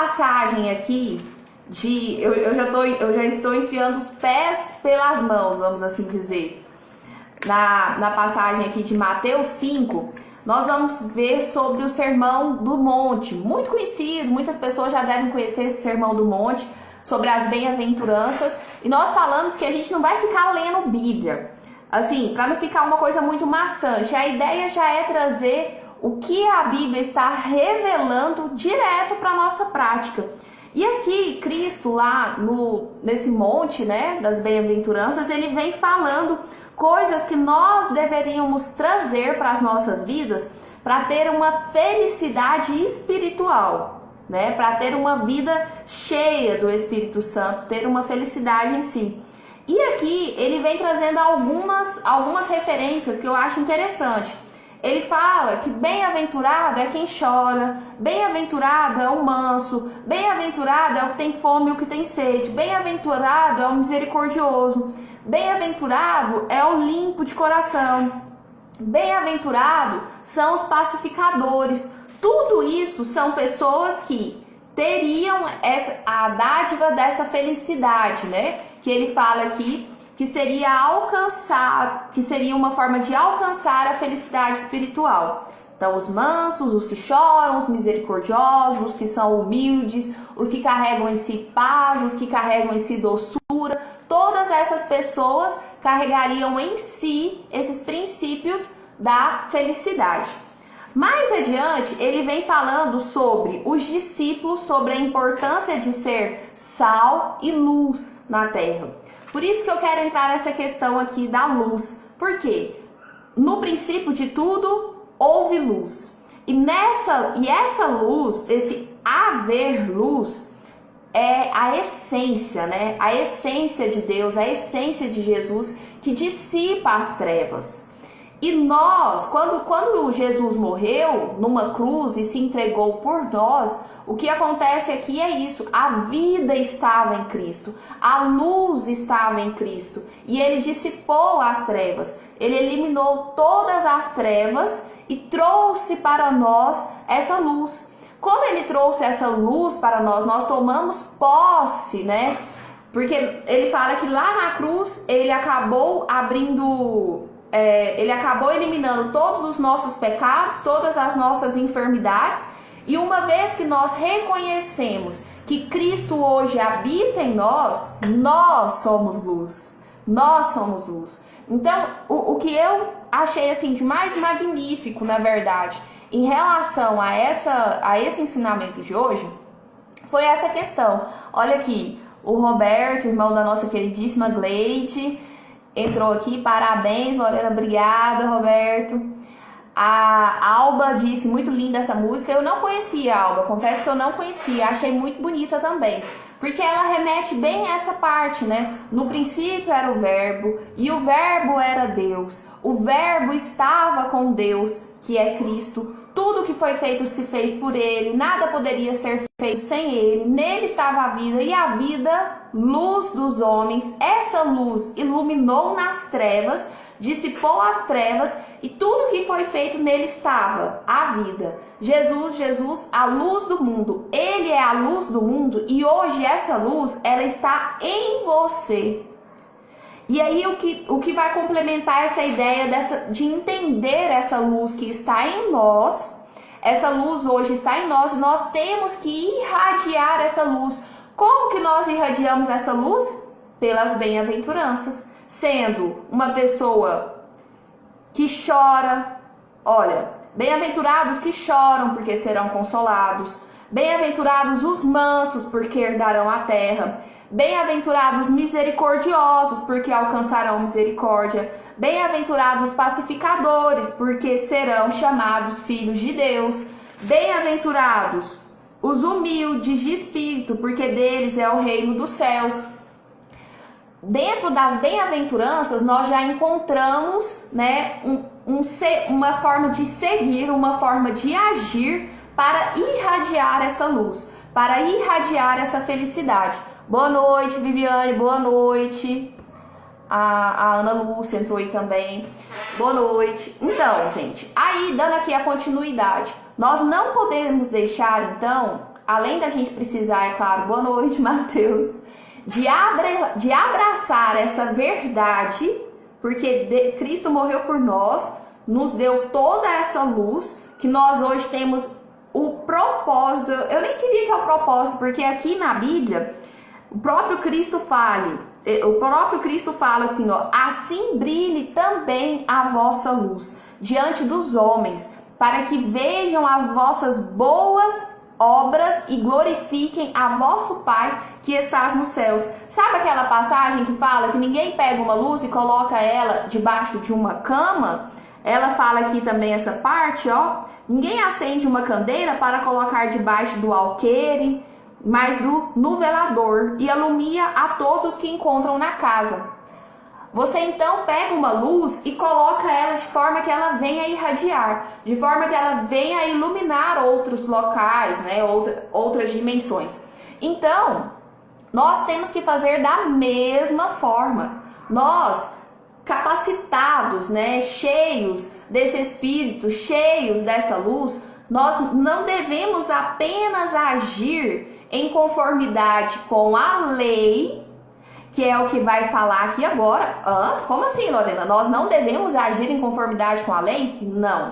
passagem aqui eu já estou enfiando os pés pelas mãos, vamos assim dizer. Na passagem aqui de Mateus 5, nós vamos ver sobre o Sermão do Monte, muito conhecido, muitas pessoas já devem conhecer esse Sermão do Monte, sobre as bem-aventuranças, e nós falamos que a gente não vai ficar lendo Bíblia, assim, para não ficar uma coisa muito maçante. A ideia já é trazer o que a Bíblia está revelando direto para a nossa prática. E aqui, Cristo, lá nesse monte, né, das bem-aventuranças, ele vem falando coisas que nós deveríamos trazer para as nossas vidas para ter uma felicidade espiritual, né, para ter uma vida cheia do Espírito Santo, ter uma felicidade em si. E aqui ele vem trazendo algumas referências que eu acho interessante. Ele fala que bem-aventurado é quem chora, bem-aventurado é o manso, bem-aventurado é o que tem fome e o que tem sede, bem-aventurado é o misericordioso, bem-aventurado é o limpo de coração, bem-aventurado são os pacificadores. Tudo isso são pessoas que teriam a dádiva dessa felicidade, né? Que ele fala aqui que seria uma forma de alcançar a felicidade espiritual. Então, os mansos, os que choram, os misericordiosos, os que são humildes, os que carregam em si paz, os que carregam em si doçura, todas essas pessoas carregariam em si esses princípios da felicidade. Mais adiante, ele vem falando sobre os discípulos, sobre a importância de ser sal e luz na terra. Por isso que eu quero entrar nessa questão aqui da luz. Por quê? No princípio de tudo, houve luz. E essa luz, esse haver luz, é a essência, né? A essência de Deus, a essência de Jesus, que dissipa as trevas. E nós, quando Jesus morreu numa cruz e se entregou por nós, o que acontece aqui é isso: a vida estava em Cristo, a luz estava em Cristo, e ele dissipou as trevas, ele eliminou todas as trevas e trouxe para nós essa luz. Como ele trouxe essa luz para nós, nós tomamos posse, né? Porque ele fala que lá na cruz ele acabou eliminando todos os nossos pecados, todas as nossas enfermidades. E uma vez que nós reconhecemos que Cristo hoje habita em nós, nós somos luz. Nós somos luz. Então, o que eu achei assim de mais magnífico, na verdade, em relação a esse ensinamento de hoje, foi essa questão. Olha aqui, o Roberto, irmão da nossa queridíssima Gleide, entrou aqui. Parabéns, Lorena. Obrigada, Roberto. A Alba disse, muito linda essa música. Eu não conhecia, Alba, confesso que eu não conhecia. Achei muito bonita também, porque ela remete bem a essa parte, né? No princípio era o verbo, e o verbo era Deus. O verbo estava com Deus, que é Cristo. Tudo que foi feito se fez por ele, nada poderia ser feito sem ele. Nele estava a vida, e a vida, luz dos homens. Essa luz iluminou nas trevas, dissipou as trevas, e tudo que foi feito nele estava, a vida. Jesus, a luz do mundo. Ele é a luz do mundo, e hoje essa luz, ela está em você. E aí o que vai complementar essa ideia de entender essa luz que está em nós, essa luz hoje está em nós, nós temos que irradiar essa luz. Como que nós irradiamos essa luz? Pelas bem-aventuranças, sendo uma pessoa que chora. Olha, bem-aventurados que choram, porque serão consolados. Bem-aventurados os mansos, porque herdarão a terra. Bem-aventurados misericordiosos, porque alcançarão misericórdia. Bem-aventurados pacificadores, porque serão chamados filhos de Deus. Bem-aventurados os humildes de espírito, porque deles é o reino dos céus. Dentro das bem-aventuranças, nós já encontramos, né, uma forma de seguir, uma forma de agir para irradiar essa luz, para irradiar essa felicidade. Boa noite, Viviane, boa noite. A Ana Lúcia entrou aí também. Boa noite. Então, gente, aí dando aqui a continuidade, nós não podemos deixar, então, além da gente precisar, é claro, boa noite, Mateus, de abraçar essa verdade, porque Cristo morreu por nós, nos deu toda essa luz, que nós hoje temos o propósito, eu nem diria que é o propósito, porque aqui na Bíblia, o próprio Cristo fala assim, ó, assim brilhe também a vossa luz diante dos homens, para que vejam as vossas boas obras e glorifiquem a vosso Pai que estás nos céus. Sabe aquela passagem que fala que ninguém pega uma luz e coloca ela debaixo de uma cama? Ela fala aqui também essa parte, ó. Ninguém acende uma candeira para colocar debaixo do alqueire, mas no velador, e alumia a todos os que encontram na casa. Você então pega uma luz e coloca ela de forma que ela venha irradiar, de forma que ela venha iluminar outros locais, né, outras dimensões. Então, nós temos que fazer da mesma forma. Nós, capacitados, né, cheios desse Espírito, cheios dessa luz, nós não devemos apenas agir em conformidade com a lei, que é o que vai falar aqui agora. Como assim, Lorena? Nós não devemos agir em conformidade com a lei? Não.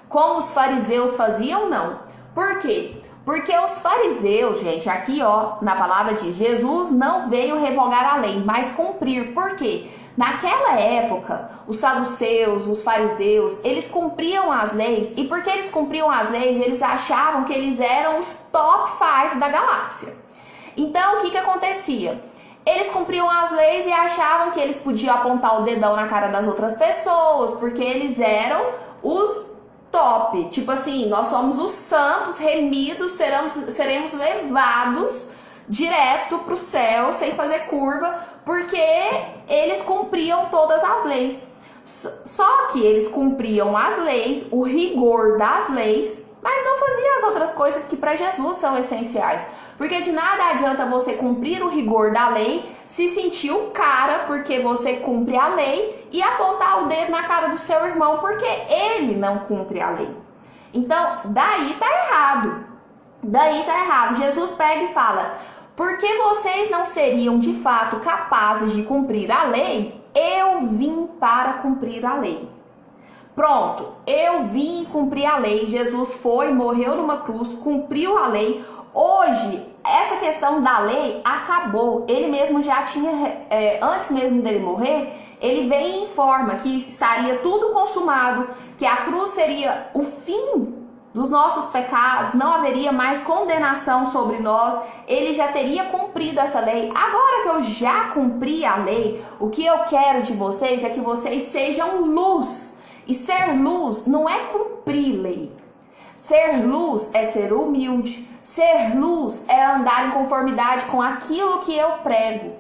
Como os fariseus faziam? Não. Por quê? Porque os fariseus, gente, aqui ó, na palavra diz, Jesus não veio revogar a lei, mas cumprir. Por quê? Naquela época, os saduceus, os fariseus, eles cumpriam as leis, e porque eles cumpriam as leis, eles achavam que eles eram os top 5 da galáxia. Então, o que acontecia? Eles cumpriam as leis e achavam que eles podiam apontar o dedão na cara das outras pessoas, porque eles eram os top. Tipo assim, nós somos os santos, remidos, seremos levados direto para o céu, sem fazer curva, porque eles cumpriam todas as leis. Só que eles cumpriam as leis, o rigor das leis, mas não faziam as outras coisas que para Jesus são essenciais. Porque de nada adianta você cumprir o rigor da lei, se sentir o cara porque você cumpre a lei e apontar o dedo na cara do seu irmão porque ele não cumpre a lei. Então, daí tá errado. Daí tá errado. Jesus pega e fala: porque vocês não seriam de fato capazes de cumprir a lei, eu vim para cumprir a lei. Pronto, eu vim cumprir a lei. Jesus foi, morreu numa cruz, cumpriu a lei. Hoje, essa questão da lei acabou. Ele mesmo já tinha, antes mesmo dele morrer, ele veio e informa que estaria tudo consumado, que a cruz seria o fim dos nossos pecados, não haveria mais condenação sobre nós, ele já teria cumprido essa lei. Agora que eu já cumpri a lei, o que eu quero de vocês é que vocês sejam luz. E ser luz não é cumprir lei. Ser luz é ser humilde. Ser luz é andar em conformidade com aquilo que eu prego.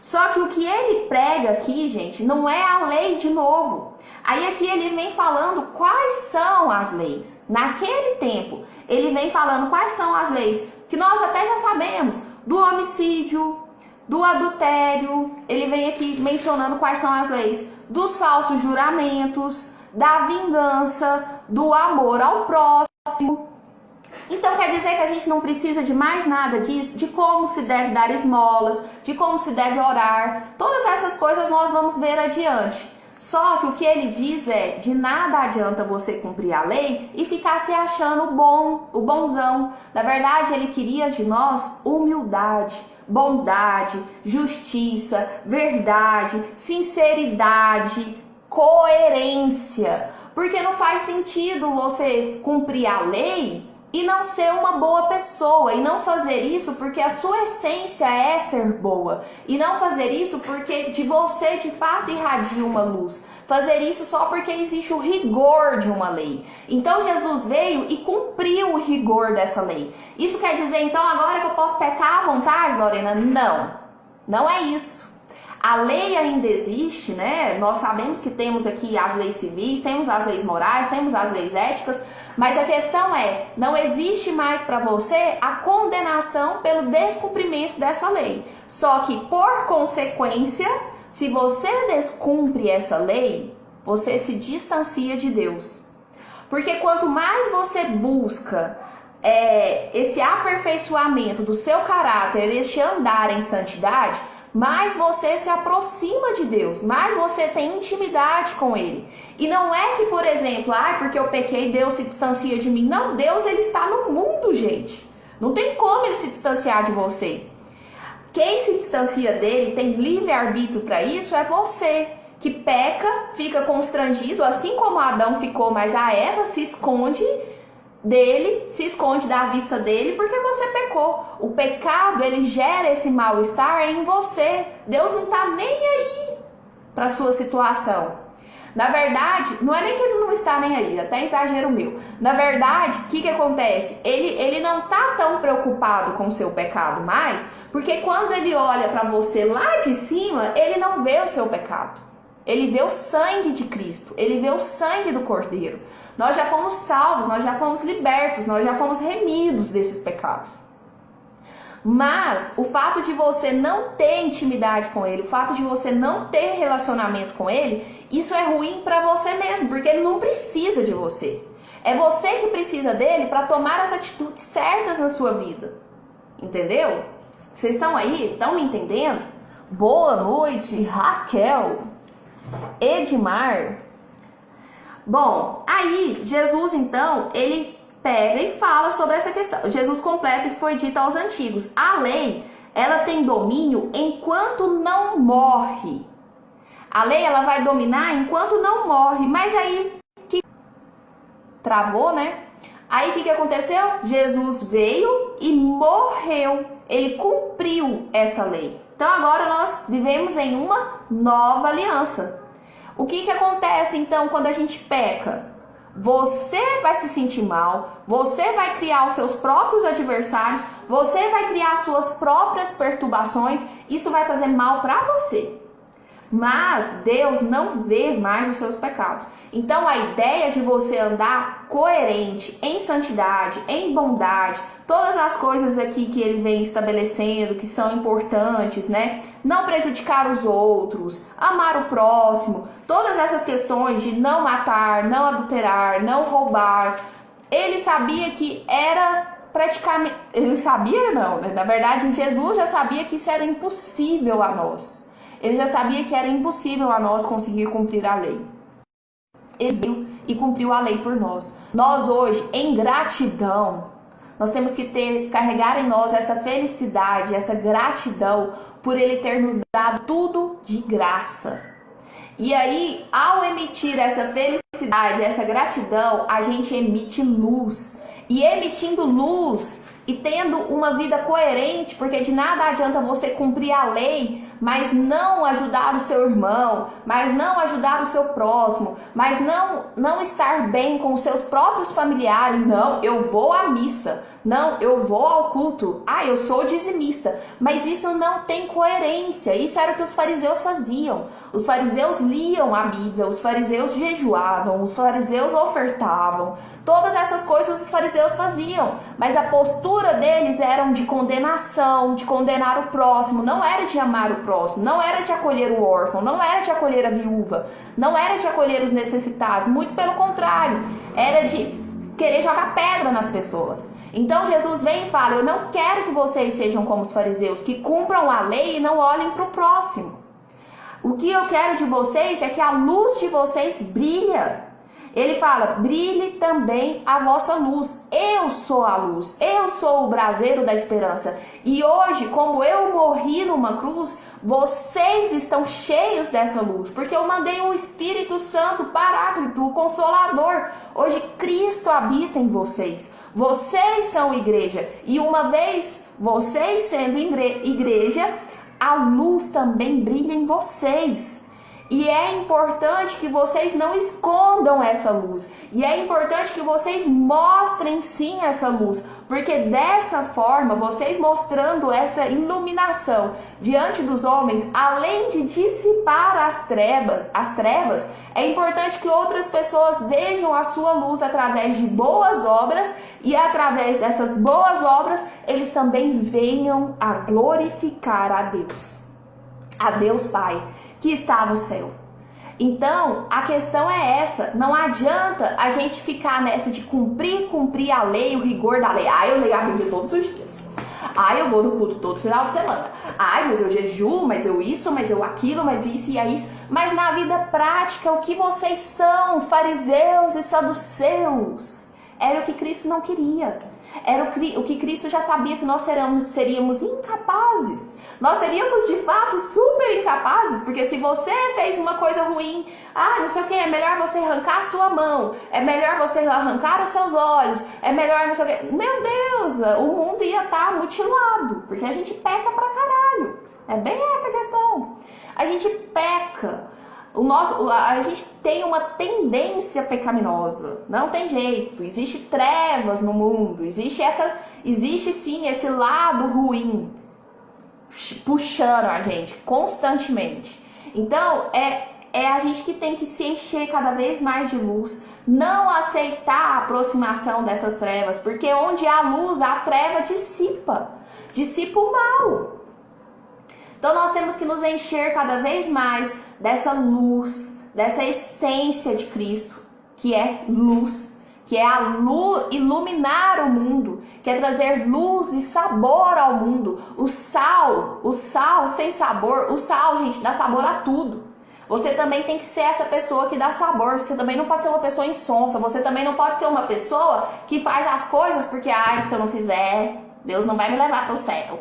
Só que o que ele prega aqui, gente, não é a lei de novo. Aí aqui ele vem falando quais são as leis. Naquele tempo, ele vem falando quais são as leis, que nós até já sabemos, do homicídio, do adultério. Ele vem aqui mencionando quais são as leis, dos falsos juramentos, da vingança, do amor ao próximo. Então quer dizer que a gente não precisa de mais nada disso, de como se deve dar esmolas, de como se deve orar. Todas essas coisas nós vamos ver adiante. Só que o que ele diz é, de nada adianta você cumprir a lei e ficar se achando bom, o bonzão. Na verdade, ele queria de nós humildade, bondade, justiça, verdade, sinceridade, coerência. Porque não faz sentido você cumprir a lei e não ser uma boa pessoa, e não fazer isso porque a sua essência é ser boa, e não fazer isso porque de você de fato irradia uma luz, fazer isso só porque existe o rigor de uma lei. Então Jesus veio e cumpriu o rigor dessa lei. Isso quer dizer então agora que eu posso pecar à vontade, Lorena? Não, não é isso. A lei ainda existe, né? Nós sabemos que temos aqui as leis civis, temos as leis morais, temos as leis éticas, mas a questão é, não existe mais para você a condenação pelo descumprimento dessa lei. Só que, por consequência, se você descumpre essa lei, você se distancia de Deus. Porque quanto mais você busca esse aperfeiçoamento do seu caráter, este andar em santidade, mais você se aproxima de Deus, mais você tem intimidade com Ele. E não é que, por exemplo, porque eu pequei, Deus se distancia de mim. Não, Deus ele está no mundo, gente. Não tem como ele se distanciar de você. Quem se distancia dele, tem livre-arbítrio para isso, é você, que peca, fica constrangido, assim como Adão ficou, mas a Eva se esconde dele, se esconde da vista dele porque você pecou. O pecado, ele gera esse mal-estar em você. Deus não está nem aí para sua situação. Na verdade, não é nem que ele não está nem aí, até exagero meu. Na verdade, o que acontece? Ele não está tão preocupado com o seu pecado mais, porque quando ele olha para você lá de cima, ele não vê o seu pecado. Ele vê o sangue de Cristo, ele vê o sangue do Cordeiro. Nós já fomos salvos, nós já fomos libertos, nós já fomos remidos desses pecados. Mas o fato de você não ter intimidade com ele, o fato de você não ter relacionamento com ele, isso é ruim para você mesmo, porque ele não precisa de você. É você que precisa dele para tomar as atitudes certas na sua vida. Entendeu? Vocês estão aí? Estão me entendendo? Boa noite, Raquel. Edmar. Bom, aí Jesus então, ele pega e fala sobre essa questão. Jesus completa o que foi dito aos antigos. A lei, ela tem domínio enquanto não morre. A lei, ela vai dominar enquanto não morre. Mas aí, que travou, né? Aí, o que aconteceu? Jesus veio e morreu. Ele cumpriu essa lei. Então, agora nós vivemos em uma nova aliança. O que acontece, então, quando a gente peca? Você vai se sentir mal, você vai criar os seus próprios adversários, você vai criar as suas próprias perturbações, isso vai fazer mal para você. Mas Deus não vê mais os seus pecados. Então a ideia de você andar coerente, em santidade, em bondade, todas as coisas aqui que ele vem estabelecendo, que são importantes, né? Não prejudicar os outros, amar o próximo, todas essas questões de não matar, não adulterar, não roubar. Ele sabia que era praticamente... Ele sabia não, né? Na verdade, Jesus já sabia que isso era impossível a nós. Ele já sabia que era impossível a nós conseguir cumprir a lei. Ele veio e cumpriu a lei por nós. Nós hoje, em gratidão, nós temos que carregar em nós essa felicidade, essa gratidão por Ele ter nos dado tudo de graça. E aí, ao emitir essa felicidade, essa gratidão, a gente emite luz. E emitindo luz e tendo uma vida coerente, porque de nada adianta você cumprir a lei, mas não ajudar o seu irmão, mas não ajudar o seu próximo, mas não estar bem com os seus próprios familiares. Não, eu vou à missa. Não, eu vou ao culto. Eu sou dizimista. Mas isso não tem coerência. Isso era o que os fariseus faziam. Os fariseus liam a Bíblia, os fariseus jejuavam, os fariseus ofertavam. Todas essas coisas os fariseus faziam. Mas a postura deles era de condenação, de condenar o próximo. Não era de amar o próximo, não era de acolher o órfão, não era de acolher a viúva, não era de acolher os necessitados. Muito pelo contrário, era de querer jogar pedra nas pessoas. Então Jesus vem e fala: eu não quero que vocês sejam como os fariseus, que cumpram a lei e não olhem para o próximo. O que eu quero de vocês é que a luz de vocês brilha. Ele fala: brilhe também a vossa luz. Eu sou a luz, eu sou o braseiro da esperança. E hoje, como eu morri numa cruz, vocês estão cheios dessa luz, porque eu mandei o Espírito Santo, Paráclito, o Consolador. Hoje Cristo habita em vocês. Vocês são igreja. E uma vez vocês sendo igreja, a luz também brilha em vocês. E é importante que vocês não escondam essa luz. E é importante que vocês mostrem sim essa luz. Porque dessa forma, vocês mostrando essa iluminação diante dos homens, além de dissipar as trevas, é importante que outras pessoas vejam a sua luz através de boas obras. E através dessas boas obras, eles também venham a glorificar a Deus Pai, que está no céu. Então, a questão é essa, não adianta a gente ficar nessa de cumprir a lei, o rigor da lei. Eu leio a Bíblia todos os dias. Eu vou no culto todo final de semana. Mas eu jejuo, mas eu isso, mas eu aquilo, mas isso e é isso. Mas na vida prática, o que vocês são, fariseus e saduceus, era o que Cristo não queria. Era o que Cristo já sabia que nós seríamos incapazes. Nós seríamos de fato super incapazes, porque se você fez uma coisa ruim, não sei o que, é melhor você arrancar a sua mão, é melhor você arrancar os seus olhos, é melhor não sei o que. Meu Deus, o mundo ia estar mutilado, porque a gente peca pra caralho. É bem essa a questão. A gente peca. A gente tem uma tendência pecaminosa, não tem jeito, existe trevas no mundo, existe sim esse lado ruim puxando a gente constantemente. Então a gente que tem que se encher cada vez mais de luz, não aceitar a aproximação dessas trevas, porque onde há luz, a treva dissipa o mal. Então nós temos que nos encher cada vez mais dessa luz, dessa essência de Cristo, que é luz, que é a luz, iluminar o mundo, que é trazer luz e sabor ao mundo. O sal sem sabor, o sal, gente, dá sabor a tudo. Você também tem que ser essa pessoa que dá sabor, você também não pode ser uma pessoa insonsa, você também não pode ser uma pessoa que faz as coisas porque, se eu não fizer, Deus não vai me levar para o céu.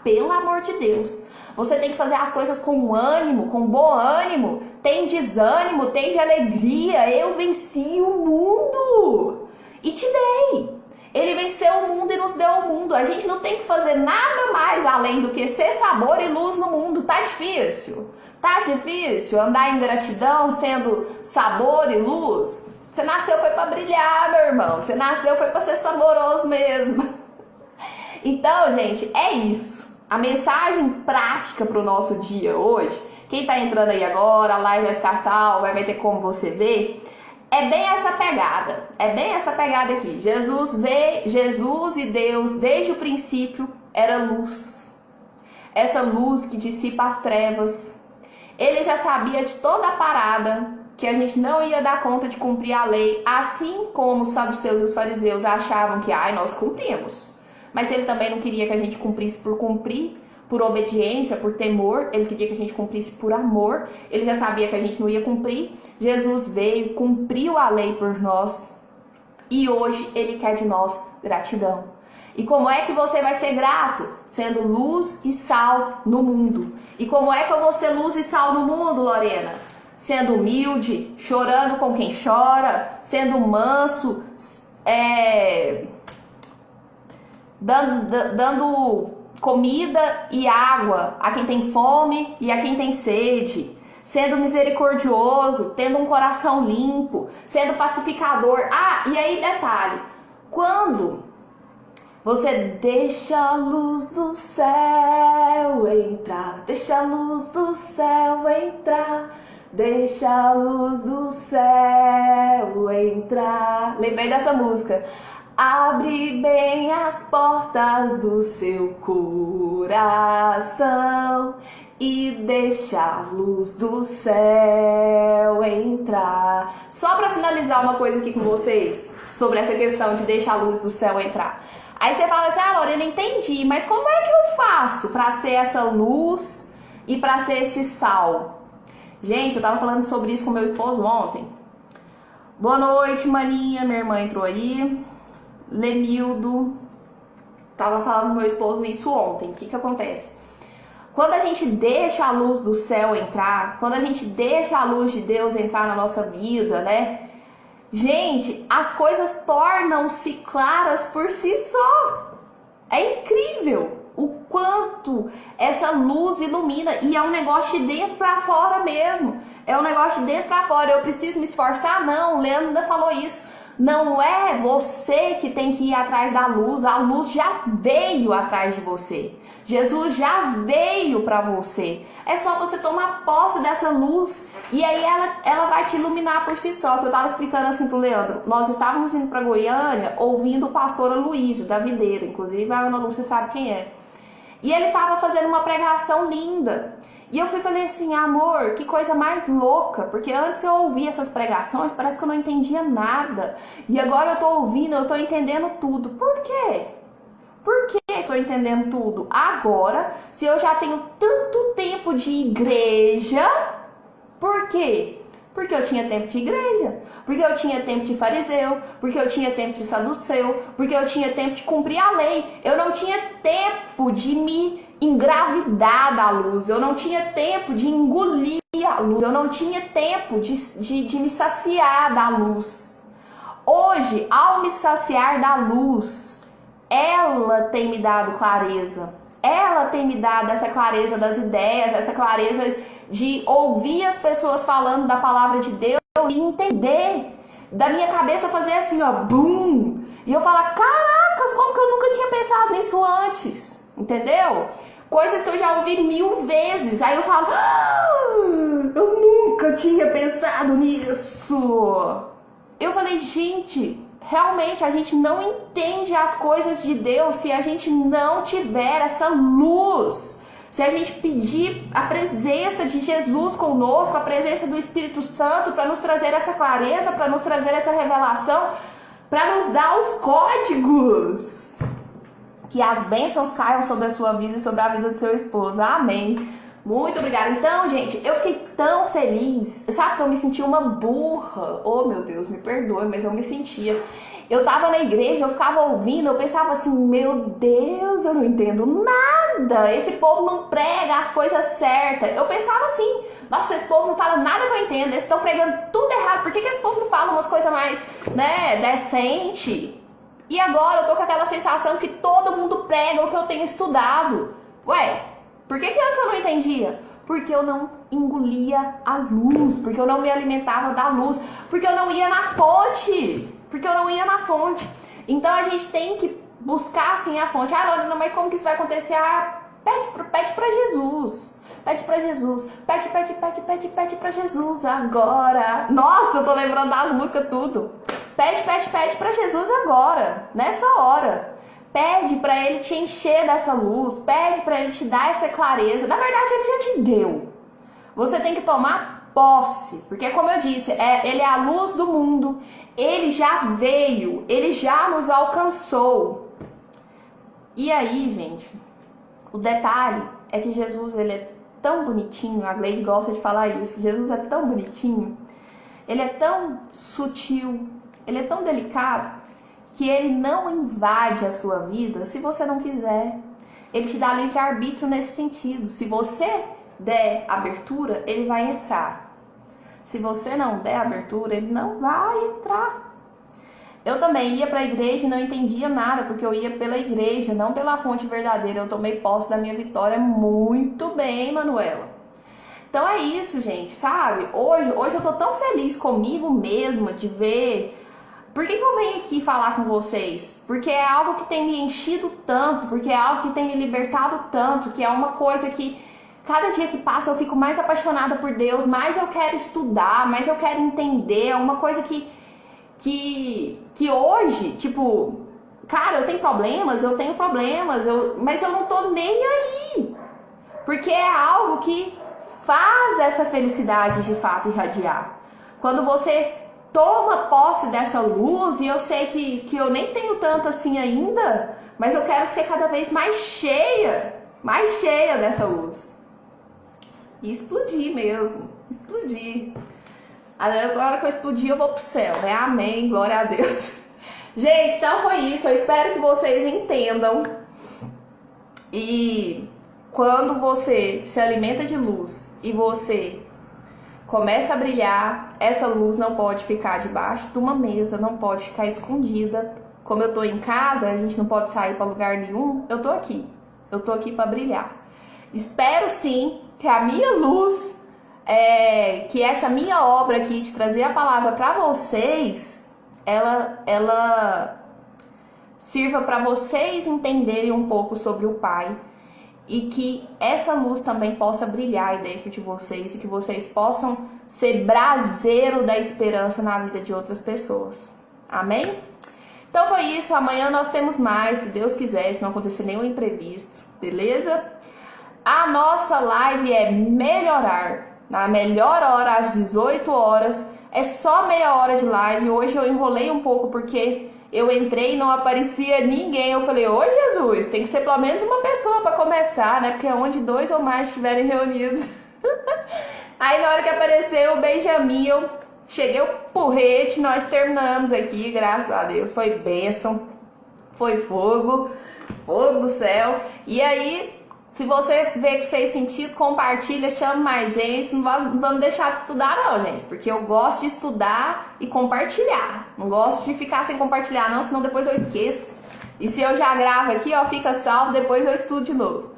Pelo amor de Deus. Você tem que fazer as coisas com ânimo, com bom ânimo. Tem desânimo, tem de alegria. Eu venci o mundo e te dei. Ele venceu o mundo e nos deu o mundo. A gente não tem que fazer nada mais além do que ser sabor e luz no mundo. Tá difícil? Tá difícil andar em gratidão sendo sabor e luz? Você nasceu foi para brilhar, meu irmão. Você nasceu foi para ser saboroso mesmo. Então, gente, é isso. A mensagem prática para o nosso dia hoje, quem tá entrando aí agora, a live vai ficar salva, vai ter como você ver, é bem essa pegada aqui. Jesus e Deus, desde o princípio, era luz. Essa luz que dissipa as trevas. Ele já sabia de toda a parada, que a gente não ia dar conta de cumprir a lei, assim como os saduceus e os fariseus achavam que, nós cumprimos. Mas ele também não queria que a gente cumprisse por cumprir, por obediência, por temor. Ele queria que a gente cumprisse por amor. Ele já sabia que a gente não ia cumprir. Jesus veio, cumpriu a lei por nós. E hoje ele quer de nós gratidão. E como é que você vai ser grato? Sendo luz e sal no mundo. E como é que eu vou ser luz e sal no mundo, Lorena? Sendo humilde, chorando com quem chora, sendo manso, dando comida e água a quem tem fome e a quem tem sede, sendo misericordioso, tendo um coração limpo, sendo pacificador. E aí detalhe, quando você deixa a luz do céu entrar, deixa a luz do céu entrar, deixa a luz do céu entrar. Lembrei dessa música. Abre bem as portas do seu coração e deixa a luz do céu entrar. Só para finalizar uma coisa aqui com vocês, sobre essa questão de deixar a luz do céu entrar. Aí você fala assim, Lorena, eu entendi, mas como é que eu faço para ser essa luz e para ser esse sal? Gente, eu tava falando sobre isso com meu esposo ontem. Boa noite, maninha, minha irmã entrou aí. Lenildo, tava falando com meu esposo isso ontem. O que acontece? Quando a gente deixa a luz do céu entrar, quando a gente deixa a luz de Deus entrar na nossa vida, né? Gente, as coisas tornam-se claras por si só. É incrível o quanto essa luz ilumina. E é um negócio de dentro pra fora mesmo. É um negócio de dentro pra fora. Eu preciso me esforçar? Não, o Leandro ainda falou isso. Não é você que tem que ir atrás da luz, a luz já veio atrás de você. Jesus já veio para você. É só você tomar posse dessa luz e aí ela vai te iluminar por si só. Que eu tava explicando assim pro Leandro. Nós estávamos indo para Goiânia ouvindo o pastor Aloísio da Videira, inclusive a Ana Lúcia sabe quem é. E ele tava fazendo uma pregação linda. E eu falei assim, amor, que coisa mais louca, porque antes eu ouvia essas pregações, parece que eu não entendia nada. E agora eu tô ouvindo, eu tô entendendo tudo. Por quê? Por que eu tô entendendo tudo? Agora, se eu já tenho tanto tempo de igreja, por quê? Porque eu tinha tempo de igreja, porque eu tinha tempo de fariseu, porque eu tinha tempo de saduceu, porque eu tinha tempo de cumprir a lei. Eu não tinha tempo de me engravidar da luz, eu não tinha tempo de engolir a luz, eu não tinha tempo de me saciar da luz. Hoje, ao me saciar da luz, ela tem me dado clareza. Ela tem me dado essa clareza das ideias, essa clareza de ouvir as pessoas falando da palavra de Deus e entender, da minha cabeça fazer assim, ó, bum! E eu falar, caracas, como que eu nunca tinha pensado nisso antes? Entendeu? Coisas que eu já ouvi 1000 vezes. Aí eu falo, eu nunca tinha pensado nisso. Eu falei, gente, realmente a gente não entende as coisas de Deus se a gente não tiver essa luz. Se a gente pedir a presença de Jesus conosco, a presença do Espírito Santo para nos trazer essa clareza, para nos trazer essa revelação, para nos dar os códigos. Que as bênçãos caiam sobre a sua vida e sobre a vida do seu esposo. Amém. Muito obrigada. Então, gente, eu fiquei tão feliz. Sabe que eu me senti uma burra. Oh, meu Deus, me perdoe, mas eu me sentia. Eu tava na igreja, eu ficava ouvindo, eu pensava assim, meu Deus, eu não entendo nada. Esse povo não prega as coisas certas. Eu pensava assim, nossa, esse povo não fala nada que eu entendo. Eles estão pregando tudo errado. Por que esse povo não fala umas coisas mais, né, decente? E agora eu tô com aquela sensação que todo mundo prega o que eu tenho estudado. Ué, por que antes eu não entendia? Porque eu não engolia a luz, porque eu não me alimentava da luz, porque eu não ia na fonte, Então a gente tem que buscar assim a fonte. Ah, Lorena, mas como que isso vai acontecer? Ah, pede pra Jesus. Pede pra Jesus. Pede pra Jesus agora. Nossa, eu tô lembrando das músicas tudo. Pede pra Jesus agora, nessa hora. Pede pra Ele te encher dessa luz. Pede pra Ele te dar essa clareza. Na verdade, Ele já te deu. Você tem que tomar posse. Porque, como eu disse, Ele é a luz do mundo. Ele já veio. Ele já nos alcançou. E aí, gente, o detalhe é que Jesus, Ele é tão bonitinho. A Gleide gosta de falar isso. Jesus é tão bonitinho. Ele é tão sutil. Ele é tão delicado que ele não invade a sua vida se você não quiser. Ele te dá livre-arbítrio nesse sentido. Se você der abertura, ele vai entrar. Se você não der abertura, ele não vai entrar. Eu também ia para a igreja e não entendia nada, porque eu ia pela igreja, não pela fonte verdadeira. Eu tomei posse da minha vitória muito bem, Manuela. Então é isso, gente, sabe? Hoje eu tô tão feliz comigo mesma de ver. Por que eu venho aqui falar com vocês? Porque é algo que tem me enchido tanto, porque é algo que tem me libertado tanto, que é uma coisa que cada dia que passa eu fico mais apaixonada por Deus, mais eu quero estudar, mais eu quero entender. É uma coisa que hoje, tipo, cara, eu tenho problemas, mas eu não tô nem aí. Porque é algo que faz essa felicidade de fato irradiar. Quando você toma posse dessa luz, e eu sei que eu nem tenho tanto assim ainda, mas eu quero ser cada vez mais cheia dessa luz. E explodir mesmo, explodir. Agora que eu explodir, eu vou pro céu, né? Amém, glória a Deus. Gente, então foi isso, eu espero que vocês entendam. E quando você se alimenta de luz e você começa a brilhar, essa luz não pode ficar debaixo de uma mesa, não pode ficar escondida. Como eu tô em casa, a gente não pode sair para lugar nenhum, eu tô aqui para brilhar. Espero sim que a minha luz, que essa minha obra aqui de trazer a palavra para vocês, ela sirva para vocês entenderem um pouco sobre o Pai. E que essa luz também possa brilhar aí dentro de vocês e que vocês possam ser braseiro da esperança na vida de outras pessoas. Amém? Então foi isso. Amanhã nós temos mais, se Deus quiser, se não acontecer nenhum imprevisto. Beleza? A nossa live é melhorar. Na melhor hora, às 18 horas. É só meia hora de live. Hoje eu enrolei um pouco porque eu entrei e não aparecia ninguém. Eu falei, ô Jesus, tem que ser pelo menos uma pessoa para começar, né? Porque é onde 2 ou mais estiverem reunidos. Aí na hora que apareceu o Benjamin, eu cheguei o porrete, nós terminamos aqui, graças a Deus. Foi bênção, foi fogo, fogo do céu. E aí, se você vê que fez sentido, compartilha, chama mais gente. Não vamos deixar de estudar não, gente. Porque eu gosto de estudar e compartilhar. Não gosto de ficar sem compartilhar não, senão depois eu esqueço. E se eu já gravo aqui, ó, fica salvo, depois eu estudo de novo.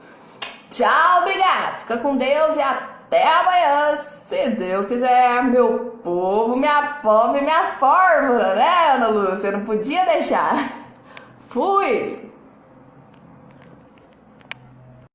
Tchau, obrigado. Fica com Deus e até amanhã, se Deus quiser. Meu povo, minha pova e minhas pórvoras, né, Ana Lúcia? Eu não podia deixar. Fui!